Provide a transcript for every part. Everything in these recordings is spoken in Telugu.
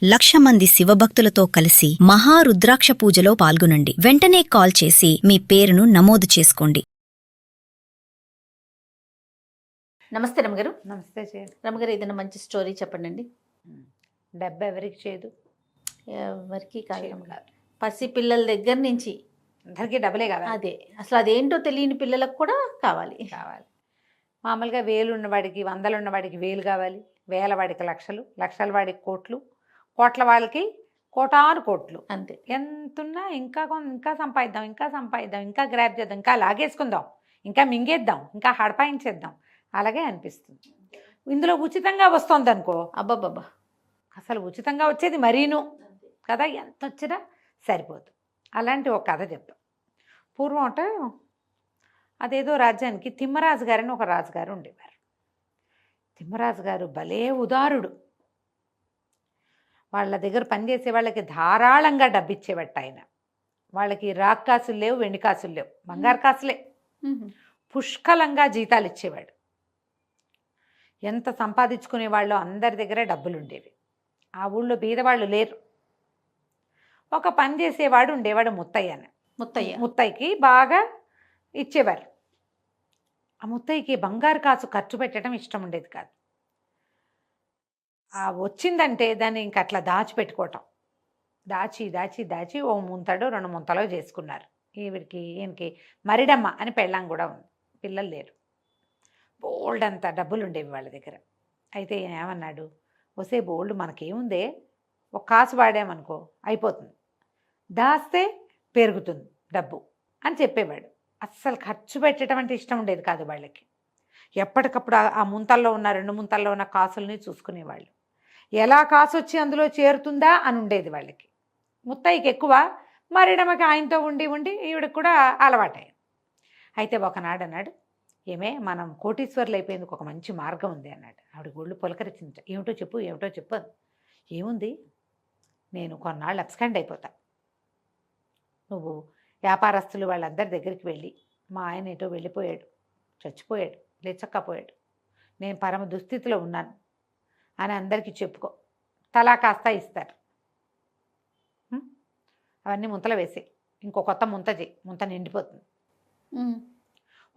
1,00,000 మంది శివభక్తులతో కలిసి మహారుద్రాక్ష పూజలో పాల్గొనండి. వెంటనే కాల్ చేసి మీ పేరును నమోదు చేసుకోండి. నమస్తే రమగారు. నమస్తే చేయదు. రమగారు, ఏదైనా మంచి స్టోరీ చెప్పండి. డబ్బు ఎవరికి చేయదు, ఎవరికి కాదు చేయదు రమగారు. కాదు. పసి పిల్లల దగ్గర నుంచి అందరికీ డబ్బులే కావాలి. అదే అసలు అదేంటో తెలియని పిల్లలకు కూడా కావాలి. మామూలుగా వేలు ఉన్నవాడికి, వందలు ఉన్నవాడికి వేలు కావాలి, వేల వాడికి లక్షలు, లక్షల వాడికి కోట్లు, కోట్ల వాళ్ళకి కోటాను కోట్లు. అంతే. ఎంతున్నా ఇంకా ఇంకా సంపాదిద్దాం, ఇంకా గ్రాప్ చేద్దాం, ఇంకా లాగేసుకుందాం, ఇంకా మింగేద్దాం, ఇంకా హడపాయించేద్దాం, అలాగే అనిపిస్తుంది. ఇందులో ఉచితంగా వస్తుంది అనుకో, అబ్బాబ్బా, అసలు ఉచితంగా వచ్చేది మరీను కదా, ఎంత వచ్చినా సరిపోదు. అలాంటి ఒక కథ చెప్తాం. పూర్వం అంటే అదేదో రాజ్యానికి తిమ్మరాజు గారని ఒక రాజుగారు ఉండేవారు. తిమ్మరాజు గారు భలే ఉదారుడు. వాళ్ళ దగ్గర పనిచేసే వాళ్ళకి ధారాళంగా డబ్బు ఇచ్చేవట్ట ఆయన. వాళ్ళకి రాక్ కాసులు లేవు, వెండి కాసులు లేవు, బంగారు కాసులే. పుష్కలంగా జీతాలు ఇచ్చేవాడు. ఎంత సంపాదించుకునే వాళ్ళు అందరి దగ్గర డబ్బులు ఉండేవి. ఆ ఊళ్ళో బీదవాళ్ళు లేరు. ఒక పని చేసేవాడు ఉండేవాడు, ముత్తయ్యకి బాగా ఇచ్చేవారు. ఆ ముత్తయ్యకి బంగారు కాసు ఖర్చు పెట్టడం ఇష్టం ఉండేది కాదు. ఆ వచ్చిందంటే దాన్ని ఇంక అట్లా దాచిపెట్టుకోవటం. దాచి దాచి దాచి ఓ ముంతడో 2 ముంతలో చేసుకున్నారు. ఈయనకి మరిడమ్మ అని పెళ్ళాం కూడా ఉంది. పిల్లలు లేరు. బోల్డ్ అంత డబ్బులు ఉండేవి వాళ్ళ దగ్గర. అయితే ఈయన ఏమన్నాడు, వసే బోల్డ్ మనకేముందే, ఒక కాసు వాడామనుకో అయిపోతుంది, దాస్తే పెరుగుతుంది డబ్బు అని చెప్పేవాడు. అస్సలు ఖర్చు పెట్టడం అంటే ఇష్టం ఉండేది కాదు వాళ్ళకి. ఎప్పటికప్పుడు ఆ ముంతల్లో ఉన్న 2 ముంతల్లో ఉన్న కాసుల్ని చూసుకునేవాళ్ళు. ఎలా కాసు వచ్చి అందులో చేరుతుందా అని ఉండేది వాళ్ళకి. ముత్తయ్యకి ఎక్కువ, మరిడమకి ఆయనతో ఉండి ఉండి ఈవిడికి కూడా అలవాటయ్యింది. అయితే ఒకనాడు అన్నాడు, ఏమే మనం కోటీశ్వర్లు అయిపోయేందుకు ఒక మంచి మార్గం ఉంది అన్నాడు. ఆవిడ ఒళ్ళు పులకరించింది. ఏమిటో చెప్పు అని. ఏముంది, నేను కొన్నాళ్ళు అబ్స్కాండ్ అయిపోతా. నువ్వు వ్యాపారస్తులు వాళ్ళందరి దగ్గరికి వెళ్ళి, మా ఆయన ఏటో వెళ్ళిపోయాడు, చచ్చిపోయాడు, లేచక్కపోయాడు, నేను పరమ దుస్థితిలో ఉన్నాను అని అందరికీ చెప్పుకో. తలా కాస్త ఇస్తారు. అవన్నీ ముంతలో వేసి ఇంకో కొత్త ముంత చేయి, ముంత నిండిపోతుంది.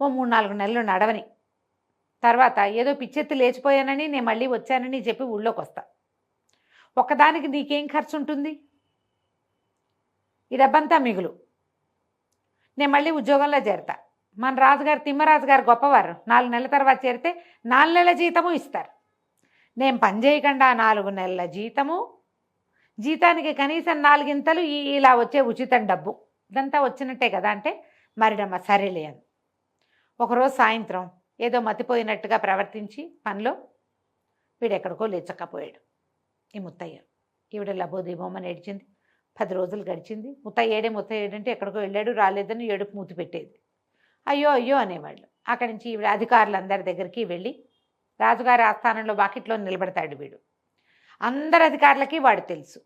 ఓ 3-4 నెలలు నడవని తర్వాత ఏదో పిచ్చెత్తి లేచిపోయానని నేను మళ్ళీ వచ్చానని చెప్పి ఊళ్ళోకి వస్తా. ఒక్కదానికి నీకేం ఖర్చు ఉంటుంది, ఈ డబ్బంతా మిగులు. నేను మళ్ళీ ఉద్యోగంలో చేరతా. మన రాజుగారు తిమ్మరాజు గారు గొప్పవారు. 4 నెలల తర్వాత చేరితే 4 నెలల జీతము ఇస్తారు. నేను పని చేయకుండా 4 నెలల జీతానికి కనీసం 4 గింతలు ఇలా వచ్చే ఉచితం డబ్బు, ఇదంతా వచ్చినట్టే కదా అంటే, మరిడమ్మ సరేలే అని. ఒకరోజు సాయంత్రం ఏదో మతిపోయినట్టుగా ప్రవర్తించి పనిలో వీడెక్కడికో లేచక్కపోయాడు. ఈ ముత్తయ్య ఈవిడ లబోదీబోమని ఏడ్చింది. 10 రోజులు గడిచింది. ముత్తయ్య ఏడంటే ఎక్కడికో వెళ్ళాడు, రాలేదని ఏడుపు మూతి పెట్టేది. అయ్యో అనేవాళ్ళు. అక్కడి నుంచి ఈవిడ అధికారులందరి దగ్గరికి వెళ్ళి, రాజుగారి ఆస్థానంలో బాకిట్లో నిలబడతాడు వీడు. అందరు అధికారులకి వాడు తెలుసు.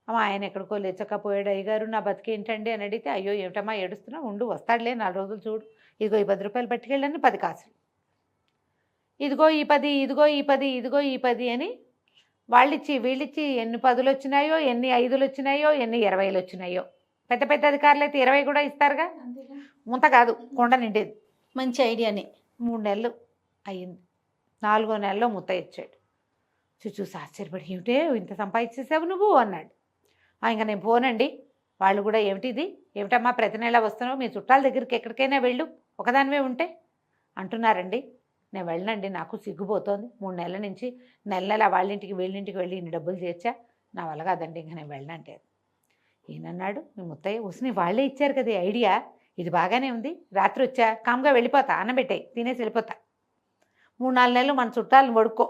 అమ్మ ఆయన ఎక్కడికో లేచకపోయాడు అయ్యగారు, నా బతికేంటండి అని అడిగితే, అయ్యో ఏమిటమ్మా ఏడుస్తున్నా, ఉండు వస్తాడులే 4 రోజులు చూడు, ఇదిగో ఈ 10 రూపాయలు పట్టుకెళ్ళని 10 కాసులు, ఇదిగో ఈ 10, ఇదిగో ఈ 10 అని వాళ్ళిచ్చి వీళ్ళిచ్చి ఎన్ని 10లు వచ్చినాయో, ఎన్ని 5లు వచ్చినాయో, ఎన్ని 20లు వచ్చినాయో. పెద్ద పెద్ద అధికారులు అయితే 20 కూడా ఇస్తారుగా. ముంత కాదు, కొండ నిండేది. మంచి ఐడియానే. 3 నెలలు అయ్యింది. 4వ నెలలో ముత్తయ్య ఇచ్చాడు. చూసి ఆశ్చర్యపడి, ఏమిటే ఇంత సంపాదించేసావు నువ్వు అన్నాడు. ఇంకా నేను పోనండి. వాళ్ళు కూడా ఏమిటమ్మా ప్రతి నెల వస్తున్నావు, మీ చుట్టాల దగ్గరికి ఎక్కడికైనా వెళ్ళు, ఒకదానివే ఉంటే అంటున్నారండి. నేను వెళ్ళనండి, నాకు సిగ్గుపోతోంది. 3 నెలల నుంచి నెల వాళ్ళింటికి వీళ్ళింటికి వెళ్ళి ఇన్ని డబ్బులు చేర్చా, నా వల్ల కాదండి, ఇంకా నేను వెళ్ళనంటే. ఈయనన్నాడు, మీ ముత్తయ్య ఉసిని వాళ్ళే ఇచ్చారు కదా ఐడియా, ఇది బాగానే ఉంది, రాత్రి వచ్చా కామ్గా వెళ్ళిపోతా, అన్నం పెట్టాయి తినేసి వెళ్ళిపోతా, 3-4 నెలలు మన చుట్టాలను వడుకో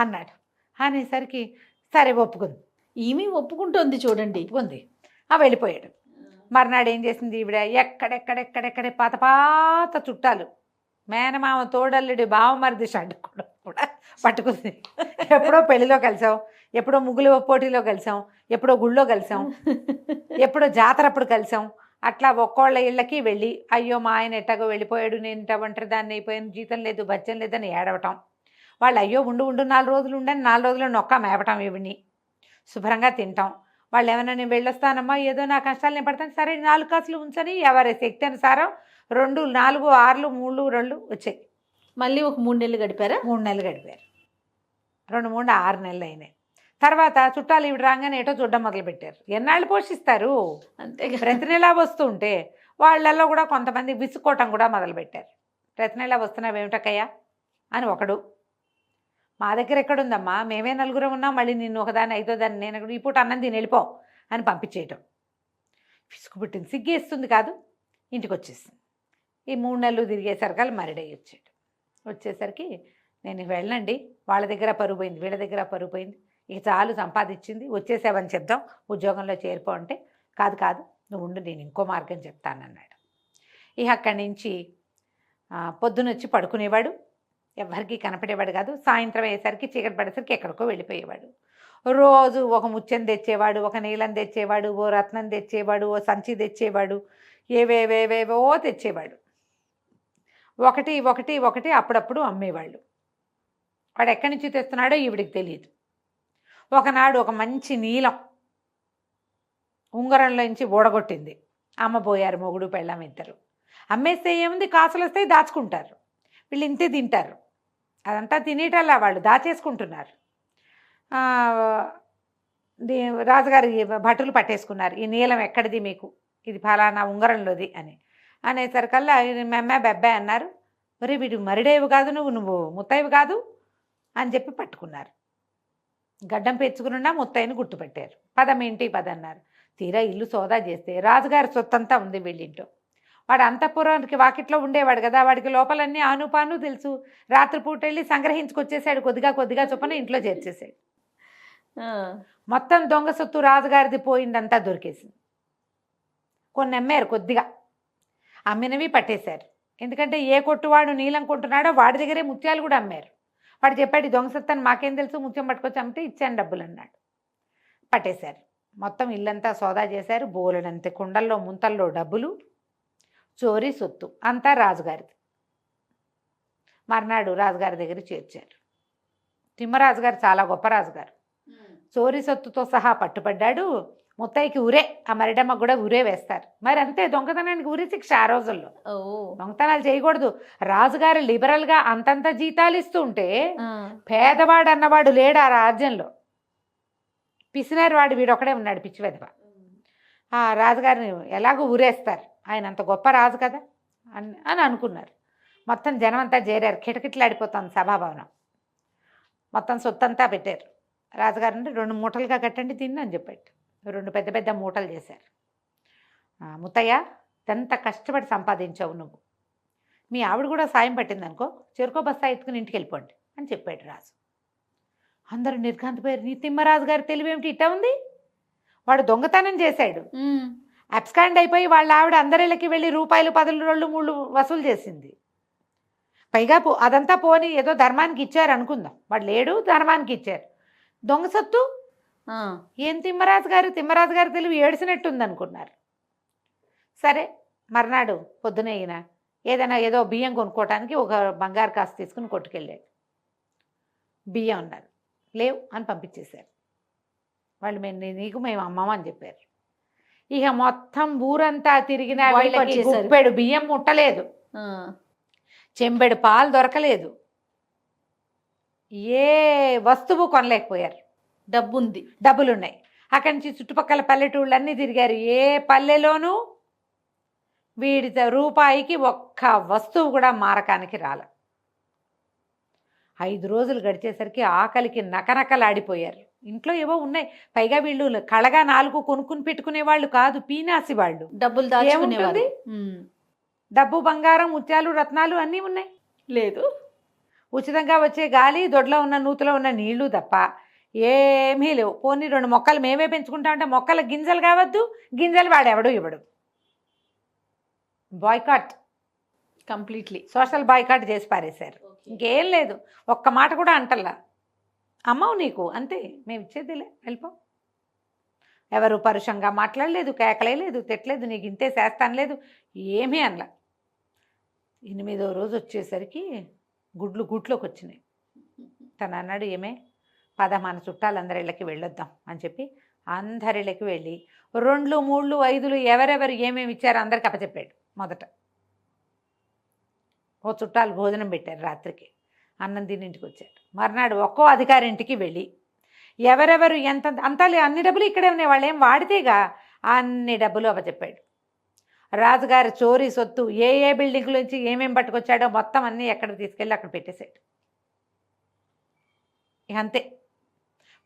అన్నాడు. అనేసరికి సరే ఒప్పుకుంది. ఈమె ఒప్పుకుంటోంది చూడండి. ఒప్పుకుంది. వెళ్ళిపోయాడు. మర్నాడు ఏం చేసింది ఈవిడ, ఎక్కడెక్కడే పాత చుట్టాలు, మేనమామ తోడల్లుడి బావమరిది షడ్డు కూడా పట్టుకుంది. ఎప్పుడో పెళ్లిలో కలిసాం, ఎప్పుడో ముగ్గులు పోటీలో కలిసాం, ఎప్పుడో గుళ్ళో కలిసాం, ఎప్పుడో జాతరప్పుడు కలిసాం. అట్లా ఒక్కోళ్ళ ఇళ్ళకి వెళ్ళి, అయ్యో మా ఆయన ఎట్టాగో వెళ్ళిపోయాడు, నేను ఇంట ఒంటరి దాన్ని అయిపోయాను, జీతం లేదు బచ్చం లేదని ఏడవటం. వాళ్ళు అయ్యో ఉండు 4 రోజులు ఉండని 4 రోజులు నొక్క మేపటం ఇవిని శుభ్రంగా తింటాం. వాళ్ళు ఏమైనా నేను వెళ్ళొస్తానమ్మా ఏదో నా కష్టాలు నేను పడతాను, సరే 4 కాసులు ఉంచని ఎవరి శక్తి అనుసారం 2, 4, 6, 3, 2 వచ్చాయి. మళ్ళీ ఒక 3 నెలలు గడిపారా? 3 నెలలు గడిపారు. 2, 3, 6 నెలలు అయినాయి. తర్వాత చుట్టాలు ఇవి రాగానే ఏటో చూడడం మొదలుపెట్టారు. ఎన్నాళ్ళు పోషిస్తారు? అంతే ప్రతి నెలా వస్తుంటే వాళ్ళల్లో కూడా కొంతమంది విసుకోవటం కూడా మొదలుపెట్టారు. ప్రతి నెలా వస్తున్నావేమిటక్కయ్యా అని ఒకడు, మా దగ్గర ఎక్కడుందమ్మా, మేమే 4 ఉన్నాం, మళ్ళీ నిన్ను ఒకదాన్ని 5వ దాన్ని నేను ఈ పూట అన్నం తిని వెళ్ళిపో అని పంపించేయటం. విసుగు పుట్టింది, సిగ్గేస్తుంది కాదు, ఇంటికి వచ్చేసింది. ఈ 3 నెలలు తిరిగేసరికి మరిడయ్యి వచ్చాడు. వచ్చేసరికి నేను వెళ్ళండి, వాళ్ళ దగ్గర పరుగు పోయింది, వీళ్ళ దగ్గర పరుగు పోయింది, ఇక చాలు సంపాదించింది, వచ్చేసావని చెప్దాం, ఉద్యోగంలో చేరిపో అంటే కాదు నువ్వు ఉండు, నేను ఇంకో మార్గం చెప్తానన్నాడు. ఇక అక్కడి నుంచి పొద్దునొచ్చి పడుకునేవాడు, ఎవరికి కనపడేవాడు కాదు. సాయంత్రం అయ్యేసరికి చీకటి పడేసరికి ఎక్కడికో వెళ్ళిపోయేవాడు. రోజు ఒక ముత్యం తెచ్చేవాడు, ఒక నీలం తెచ్చేవాడు, ఓ రత్నం తెచ్చేవాడు, ఓ సంచి తెచ్చేవాడు, ఏవేవేవేవో తెచ్చేవాడు. ఒకటి అప్పుడప్పుడు అమ్మేవాళ్ళు. వాడు ఎక్కడి నుంచి తెస్తున్నాడో ఈవిడికి తెలియదు. ఒకనాడు ఒక మంచి నీలం ఉంగరంలోంచి ఊడగొట్టింది. అమ్మబోయారు మొగుడు పెళ్ళాం ఇద్దరు. అమ్మేస్తే ఏముంది, కాసులు వస్తాయి, దాచుకుంటారు. వీళ్ళు ఇంతే తింటారు, అదంతా తినేటల్లా వాళ్ళు దాచేసుకుంటున్నారు. రాజుగారి భటులు పట్టేసుకున్నారు, ఈ నీలం ఎక్కడిది మీకు, ఇది ఫలానా ఉంగరంలోది అని అనేసరికల్లా మెమ్మ బెబ్బే అన్నారు. మరి వీడు మరిడేవి కాదు, నువ్వు ముత్తైవి కాదు అని చెప్పి పట్టుకున్నారు. గడ్డం పెంచుకున్నా ముత్తైని గుర్తుపెట్టారు. మీ ఇంటికి పదన్నారు. తీరా ఇల్లు సోదా చేస్తే రాజుగారి సొత్తంతా ఉంది వీళ్ళింట్లో. వాడు అంతఃపురానికి వాకిట్లో ఉండేవాడు కదా, వాడికి లోపలన్నీ ఆనుపాను తెలుసు. రాత్రిపూట వెళ్ళి సంగ్రహించుకొచ్చేసాడు, కొద్దిగా చొప్పున ఇంట్లో చేర్చేసాడు. మొత్తం దొంగ సొత్తు రాజుగారిది పోయిందంతా దొరికేసింది. కొన్ని అమ్మారు, కొద్దిగా అమ్మినవి పట్టేశారు. ఎందుకంటే ఏ కొట్టువాడు నీలం కొంటున్నాడో వాడి దగ్గరే ముత్యాలు కూడా అమ్మారు. వాడు చెప్పాడు, దొంగ సొత్తని మాకేం తెలుసు, ముత్యం పట్టుకొచ్చి అమ్మితే ఇచ్చాను డబ్బులు అన్నాడు. పట్టేశారు. మొత్తం ఇల్లంతా సోదా చేశారు. బోలెడంత కుండల్లో ముంతల్లో డబ్బులు, చోరీ సొత్తు అంతా రాజుగారిది. మర్నాడు రాజుగారి దగ్గర చేర్చారు. తిమ్మరాజు గారు చాలా గొప్ప రాజుగారు. చోరీ సొత్తుతో సహా పట్టుబడ్డాడు. ముత్తైకి ఊరే, ఆ మరిడమ్మ కూడా ఊరే వేస్తారు. మరి అంతే, దొంగతనానికి ఊరి శిక్ష ఆ రోజుల్లో. దొంగతనాలు చేయకూడదు. రాజుగారు లిబరల్గా అంతంత జీతాలు ఇస్తూ ఉంటే పేదవాడు అన్నవాడు లేడు ఆ రాజ్యంలో. పిసినారి వాడు వీడొక్కడే ఉన్నాడు, పిచ్చి వెధవ. ఆ రాజుగారిని ఎలాగో ఊరేస్తారు, ఆయన అంత గొప్ప రాజు కదా అని అనుకున్నారు. మొత్తం జనం అంతా చేరారు, కిటకిటలాడిపోతుంది సభాభవనం. మొత్తం సొత్తంతా పెట్టారు. రాజుగారు అంటే 2 మూటలుగా కట్టండి తిని అని చెప్పాడు. 2 పెద్ద మూటలు చేశారు. ముత్తయ్య, ఎంత కష్టపడి సంపాదించావు నువ్వు, మీ ఆవిడ కూడా సాయం పట్టిందనుకో, చెరుకో బస్తా ఎత్తుకుని ఇంటికి వెళ్ళిపోండి అని చెప్పాడు రాజు. అందరూ నిర్ఘాంతపోయారు. నీ తిమ్మరాజు గారి తెలివేమిటి ఇట్టా ఉంది, వాడు దొంగతనం చేశాడు, అబ్స్కాండ్ అయిపోయి వాళ్ళ ఆవిడ అందరిళ్ళకి వెళ్ళి రూపాయలు 10, 2, 3 వసూలు చేసింది. పైగా అదంతా పోని ఏదో ధర్మానికి ఇచ్చారు అనుకుందాం, వాడు లేడు, ధర్మానికి ఇచ్చారు. దొంగ సొత్తు ఏం తిమ్మరాజు గారు తెలివి ఏడిసినట్టుంది అనుకున్నారు. సరే, మర్నాడు పొద్దున అయినా ఏదో బియ్యం కొనుక్కోవటానికి ఒక బంగారు కాసు తీసుకుని కొట్టుకెళ్ళాడు. బియ్యం అన్నారు, లేవు అని పంపించేశారు. వాళ్ళు మేము అమ్మమ్మ అని చెప్పారు. ఇక మొత్తం ఊరంతా తిరిగిన వీళ్ళకి గుప్పెడు బియ్యం ముట్టలేదు, చెంబెడు పాలు దొరకలేదు, ఏ వస్తువు కొనలేకపోయారు. డబ్బులున్నాయి. అక్కడి నుంచి చుట్టుపక్కల పల్లెటూళ్ళన్నీ తిరిగారు. ఏ పల్లెలోనూ వీడి రూపాయికి ఒక్క వస్తువు కూడా మారకానికి రాల. 5 రోజులు గడిచేసరికి ఆకలికి నకనకలాడిపోయారు. ఇంట్లో ఏవో ఉన్నాయి, పైగా వీళ్ళు కళగా 4 కొనుక్కుని పెట్టుకునే వాళ్ళు కాదు, పీనాసి వాళ్ళు. డబ్బులు దాచుకునేవారు. డబ్బు, బంగారం, ముత్యాలు, రత్నాలు అన్నీ ఉన్నాయి. లేదు, ఉచితంగా వచ్చే గాలి, దొడ్లో ఉన్న నూతులో ఉన్న నీళ్లు తప్ప ఏమీ లేవు. పోనీ 2 మొక్కలు మేమే పెంచుకుంటామంటే మొక్కల గింజలు కావద్దు, గింజలు వాడెవడు ఇవ్వడు. బాయ్కాట్, కంప్లీట్లీ సోషల్ బాయ్కాట్ చేసి పారేశారు. ఇంకేం లేదు, ఒక్క మాట కూడా అంటల్లా. అమ్మవు నీకు అంతే, మేము ఇచ్చేదిలే, వెళ్ళిపో. ఎవరు పరుషంగా మాట్లాడలేదు, కేకలేదు, తిట్టలేదు, నీకు ఇంతే చేస్తాను లేదు, ఏమీ అనలా. 8వ రోజు వచ్చేసరికి గుట్లోకి వచ్చినాయి. తను అన్నాడు, ఏమే పద మన చుట్టాలందరి ఇళ్ళకి వెళ్ళొద్దాం అని చెప్పి అందరిళ్ళకి వెళ్ళి 2, 3, 5 ఎవరెవరు ఏమేమి ఇచ్చారో అందరికి అప్పచెప్పాడు. మొదట ఓ చుట్టాలు భోజనం పెట్టారు, రాత్రికి అన్నం తిని ఇంటికి వచ్చారు. మర్నాడు ఒక్కో అధికారి ఇంటికి వెళ్ళి ఎవరెవరు ఎంత అంతా అన్ని డబ్బులు ఇక్కడే ఉన్నాయి, వాళ్ళు ఏం వాడితేగా అన్ని డబ్బులు అప్పచెప్పాడు. రాజుగారి చోరీ సొత్తు ఏ ఏ బిల్డింగ్ల నుంచి ఏమేమి పట్టుకొచ్చాడో మొత్తం అన్నీ ఎక్కడ తీసుకెళ్ళి అక్కడ పెట్టేశాడు. ఇక అంతే,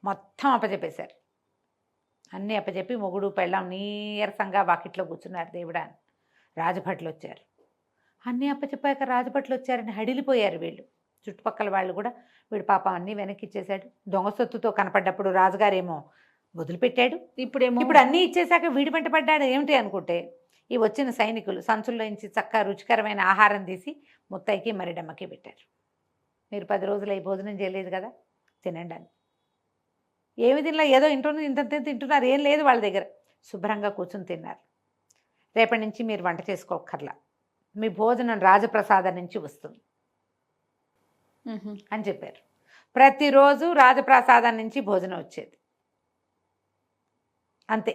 మొత్తం అప్పచెప్పేశారు. అన్నీ అప్పచెప్పి మొగుడు పెళ్ళాం నీరసంగా వాకిట్లో కూర్చున్నారు. దేవుడా అని రాజభట్లు వచ్చారు. అన్నీ అప్పచెప్పాక రాజభట్లు వచ్చారని హడిలిపోయారు వీళ్ళు. చుట్టుపక్కల వాళ్ళు కూడా వీడు పాపం అన్నీ వెనక్కి ఇచ్చేశాడు. దొంగ సొత్తుతో కనపడ్డప్పుడు రాజుగారేమో వదిలిపెట్టాడు. ఇప్పుడు అన్నీ ఇచ్చేశాక వీడి వెంట పడ్డాడు ఏమిటి అనుకుంటే, ఈ వచ్చిన సైనికులు సంచుల్లో నుంచి చక్కగా రుచికరమైన ఆహారం తీసి ముత్తైకి మరిడమ్మకి పెట్టారు. మీరు 10 రోజులు ఈ భోజనం చేయలేదు కదా, తినండి అని. ఏమి తినలా, ఏదో ఇంత తింటున్నారు, ఏం లేదు వాళ్ళ దగ్గర. శుభ్రంగా కూర్చుని తిన్నారు. రేపటి నుంచి మీరు వంట చేసుకోకర్లా, మీ భోజనం రాజప్రసాదం నుంచి వస్తుంది అని చెప్పారు. ప్రతిరోజు రాజప్రసాదం నుంచి భోజనం వచ్చేది. అంతే,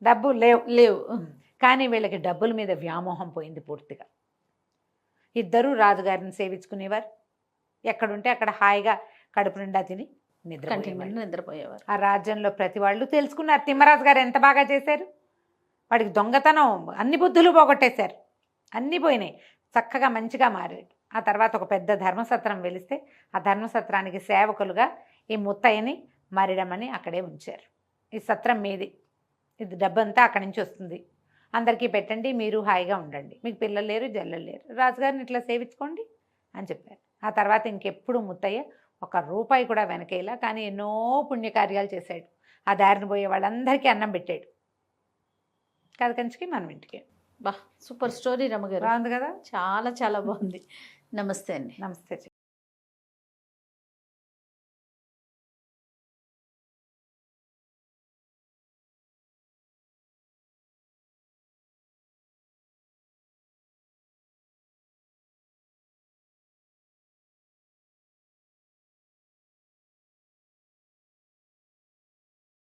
డబ్బు లేవు. కానీ వీళ్ళకి డబ్బుల మీద వ్యామోహం పోయింది పూర్తిగా. ఇద్దరూ రాజుగారిని సేవించుకునేవారు. ఎక్కడుంటే అక్కడ హాయిగా కడుపు నిండా తిని నిద్రపోయేవారు. ఆ రాజ్యంలో ప్రతి వాళ్ళు తెలుసుకున్నారు తిమ్మరాజు గారు ఎంత బాగా చేశారు. వాడికి దొంగతనం అన్ని బుద్ధులు పోగొట్టేశారు, అన్నీ పోయినాయి, చక్కగా మంచిగా మారాడు. ఆ తర్వాత ఒక పెద్ద ధర్మసత్రం వెలిస్తే ఆ ధర్మసత్రానికి సేవకులుగా ఈ ముత్తయ్యని మరిడమని అక్కడే ఉంచారు. ఈ సత్రం మీది, ఇది డబ్బంతా అక్కడి నుంచి వస్తుంది, అందరికీ పెట్టండి, మీరు హాయిగా ఉండండి, మీకు పిల్లలు లేరు జల్లలు లేరు, రాజుగారిని ఇట్లా సేవించుకోండి అని చెప్పారు. ఆ తర్వాత ఇంకెప్పుడు ముత్తయ్య 1 రూపాయి కూడా వెనకేలా, కానీ ఎన్నో పుణ్యకార్యాలు చేశాడు. ఆ దారిని పోయే వాళ్ళందరికీ అన్నం పెట్టాడు. కథ కంచికి మనం ఇంటికి. బా, సూపర్ స్టోరీ రమ్మగారు, బాగుంది కదా, చాలా చాలా బాగుంది. నమస్తే అండి. నమస్తే.